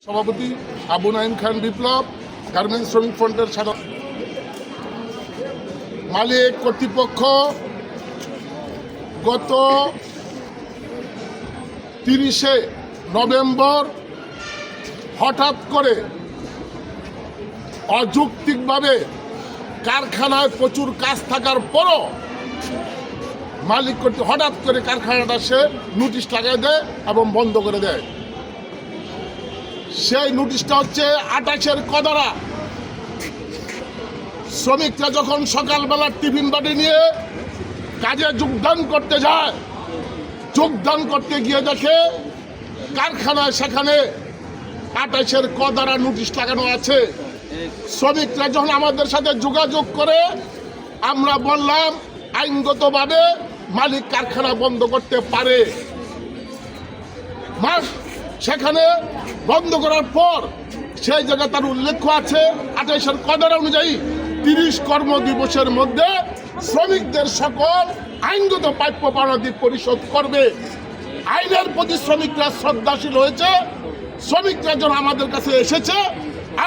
সভাপতি আবু নাইম খান বিপ্লব, গার্মেন্টস শ্রমিক ফ্রন্টের সাধারণ মালিক কর্তৃপক্ষ গত 30শে নভেম্বর হঠাৎ করে অযৌক্তিকভাবে কারখানায় প্রচুর কাজ থাকার পরও মালিক হঠাৎ করে কারখানাটা সে নোটিশ লাগাই দেয় এবং বন্ধ করে দেয়। সেই নোটিশটা হচ্ছে 28-এর কদারা। শ্রমিকরা যখন সকালবেলা টিফিন বাটি নিয়ে কাজে যোগদান করতে যায়, যোগদান করতে গিয়ে দেখে কারখানায় সেখানে 28-এর কদারা নোটিশ লাগানো আছে। শ্রমিকরা যখন আমাদের সাথে যোগাযোগ করে আমরা বললাম আইনগতভাবে মালিক কারখানা বন্ধ করতে পারে। সেখানে বন্ধ করার পর সেই জায়গায় তার উল্লেখ আছে 28-এর কদারা অনুযায়ী 30 কর্মদিবসের মধ্যে শ্রমিকদের সকল আইনগত প্রাপ্য পাওনাদি পরিশোধ করবে। আইনের প্রতি শ্রমিকরা শ্রদ্ধাশীল হয়েছে। শ্রমিকরা যখন আমাদের কাছে এসেছে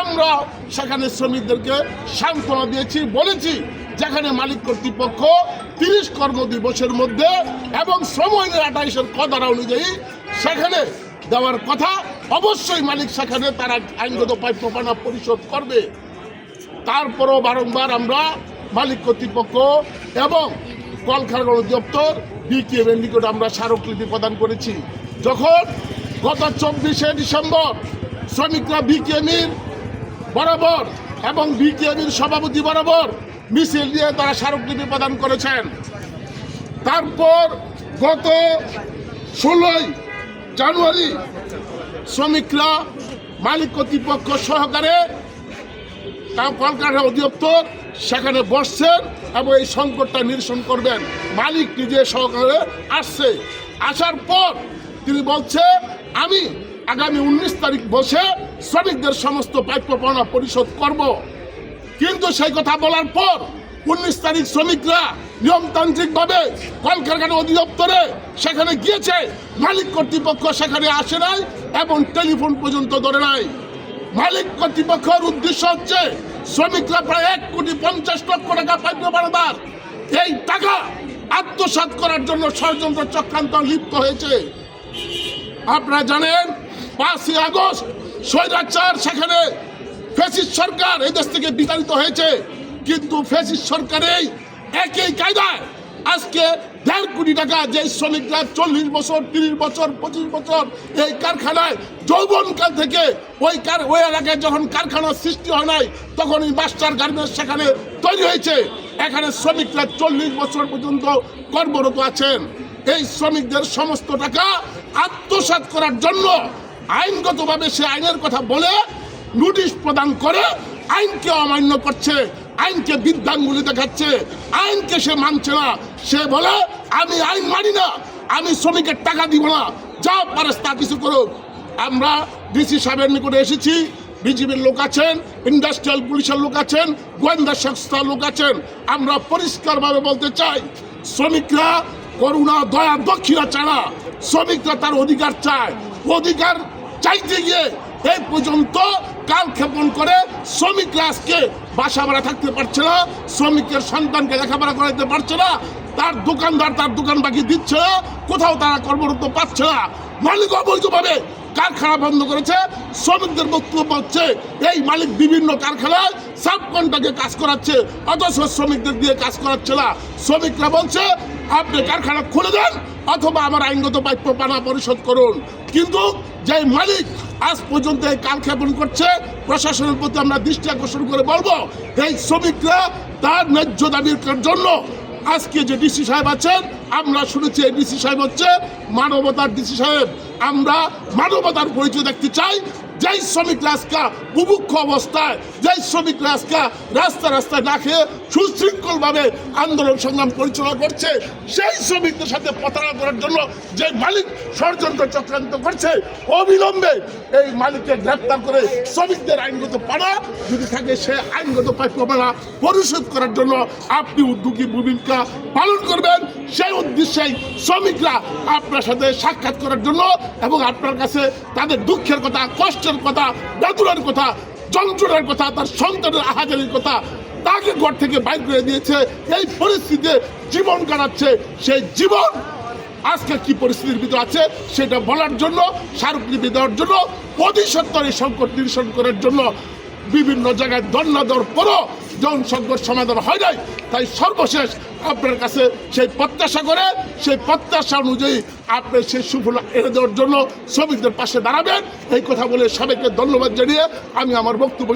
আমরা সেখানে শ্রমিকদেরকে সান্ত্বনা দিয়েছি, বলেছি যেখানে মালিক কর্তৃপক্ষ 30 কর্মদিবসের মধ্যে এবং শ্রম আইনের 28-এর কদারা অনুযায়ী সেখানে দেওয়ার কথা, অবশ্যই মালিক সেখানে তারা আইনগত প্রাপ্য পাওনা পরিশোধ করবে। তারপরও বারংবার আমরা মালিক কর্তৃপক্ষ এবং কলকারখানা অধিদপ্তর বিকেএমের নিকট আমরা স্মারকলিপি প্রদান করেছি। যখন গত 24শে ডিসেম্বর শ্রমিকরা বিকেএমের বরাবর এবং বিকেএমের সভাপতি বরাবর মিছিল দিয়ে তারা স্মারকলিপি প্রদান করেছেন। তারপর গত 16ই জানুয়ারি শ্রমিকরা মালিক কর্তৃপক্ষ সহকারে কলকারখানা অধিদপ্তর সেখানে বসছেন এবং এই সংকটটা নিরসন করবেন। মালিক নিজে সহকারে আসছে। আসার পর তিনি বলছে আমি আগামী 19 তারিখ বসে শ্রমিকদের সমস্ত প্রাপ্য পাওনা পরিশোধ করব। কিন্তু সেই কথা বলার পর 19 তারিখ শ্রমিকরা নিয়মতান্ত্রিকভাবে কলকারখানা অধিদপ্তরে সেখানে গিয়েছে, মালিক কর্তৃপক্ষ সেখানে আসে নাই এবং টেলিফোন পর্যন্ত ধরে নাই। মালিক কর্তৃপক্ষের উদ্দেশ্য হচ্ছে শ্রমিকরা প্রায় 1,50,00,000 টাকা প্রাপ্য পাওনাদার, এই টাকা আত্মসাৎ করার জন্য ষড়যন্ত্র চক্রান্ত লিপ্ত হয়েছে। আপনারা জানেন 5ই আগস্ট স্বৈরাচার সেখানে ফ্যাসিস্ট সরকার এই দেশ থেকে বিতাড়িত হয়েছে, কিন্তু ফ্যাসিস্ট সরকারের একই কায়দায় আজকে 1.5 কোটি টাকা যে শ্রমিকরা 40 বছর 30 বছর 25 বছর এই কারখানায় যৌবনকাল থেকে ওই এলাকায় যখন কারখানার সৃষ্টি হয় নাই তখন এই মাস্টার গার্মেন্টস সেখানে তৈরি হয়েছে। এখানে শ্রমিকরা 40 বছর পর্যন্ত কর্মরত আছেন। এই শ্রমিকদের সমস্ত টাকা আত্মসাৎ করার জন্য আইনগতভাবে সে আইনের কথা বলে নোটিশ প্রদান করে আইনকে অমান্য করছে, আইনকে বিদ্যাঙ্গুলি দেখাচ্ছে, আইনকে সে মানছে না। সে বলে আমি আইন মানি না, আমি শ্রমিকের টাকা দিব না, যা পারে তা কিছু করুক। আমরা ডিসি সাহেবের নিকটে এসেছি, বিজিবির লোক আছেন, ইন্ডাস্ট্রিয়াল পুলিশের লোক আছেন, গোয়েন্দা সংস্থার লোক আছেন। আমরা পরিষ্কারভাবে বলতে চাই শ্রমিকরা করুণা দয়া দক্ষিণা চায় না, শ্রমিকরা তার অধিকার চায়। অধিকার চাইতে গিয়ে এই পর্যন্ত কালক্ষেপণ করে শ্রমিকরা আজকে বাসা ভাড়া থাকতে পারছে না, শ্রমিকের সন্তানকে লেখাপড়া করাতে পারছে না, তার দোকানদার তার দোকান বাকি দিচ্ছে না, কোথাও তারা কর্মরত পাচ্ছে না। মালিক অবৈধভাবে কারখানা বন্ধ করেছে। শ্রমিকদের বক্তব্য হচ্ছে এই মালিক বিভিন্ন কারখানায় সাব কন্ট্রাক্টে কাজ করাচ্ছে, অথচ শ্রমিকদের দিয়ে কাজ করাচ্ছে না। শ্রমিকরা বলছে আপনি কারখানা খুলে দেন অথবা আমার আইনগত প্রাপ্য পাওনা পরিশোধ করুন। কিন্তু যে মালিক আজ পর্যন্ত এই কালক্ষেপণ করছে, প্রশাসনের প্রতি আমরা দৃষ্টি আকর্ষণ করে বলবো এই শ্রমিকরা তার ন্যায্য দাবির জন্য আজকে যে ডিসি সাহেব আছেন, আমরা শুনেছি এই ডিসি সাহেব হচ্ছে মানবতার ডিসি সাহেব। আমরা মানবতার পরিচয় দেখতে চাই। যেই শ্রমিকরা আজকে বুভুক্ষ অবস্থায়, যেই শ্রমিকরা আজকে রাস্তায় না খেয়ে সুশৃঙ্খলভাবে আন্দোলন সংগ্রাম পরিচালনা করছে, সেই শ্রমিকদের সাথে প্রতারণা করার জন্য যে মালিক ষড়যন্ত্র চক্রান্ত করছে, অবিলম্বে এই মালিককে গ্রেপ্তার করে শ্রমিকদের আইনগত পাওনা যদি থাকে সে আইনগত প্রাপ্য পাওনা পরিশোধ করার জন্য আপনি উদ্যোগী ভূমিকা পালন করবেন। সেই উদ্দেশ্যেই শ্রমিকরা আপনার সাথে সাক্ষাৎ করার জন্য এবং আপনার কাছে তাদের দুঃখের কথা, কষ্ট কষ্টের কথা, বেদনার কথা, যন্ত্রণার কথা, তার সন্তানের আহাজারির কথা, তাকে ঘর থেকে বাইর করে দিয়েছে। এই পরিস্থিতিতে জীবন কাটাচ্ছে। সেই জীবন আজকে কি পরিস্থিতির ভিতরে আছে সেটা বলার জন্য, স্মারকলিপি দেওয়ার জন্য, অধিসত্তর এই সংকট নিরসন করার জন্য বিভিন্ন জায়গায় ধর্ণা দেওয়ার পরও যখন সংকট সমাধান হয় নাই, তাই সর্বশেষ আপনার কাছে সেই প্রত্যাশা করে, সেই প্রত্যাশা অনুযায়ী আপনি সেই সুফল এনে দেওয়ার জন্য শ্রমিকদের পাশে দাঁড়াবেন। এই কথা বলে সবাইকে ধন্যবাদ জানিয়ে আমি আমার বক্তব্য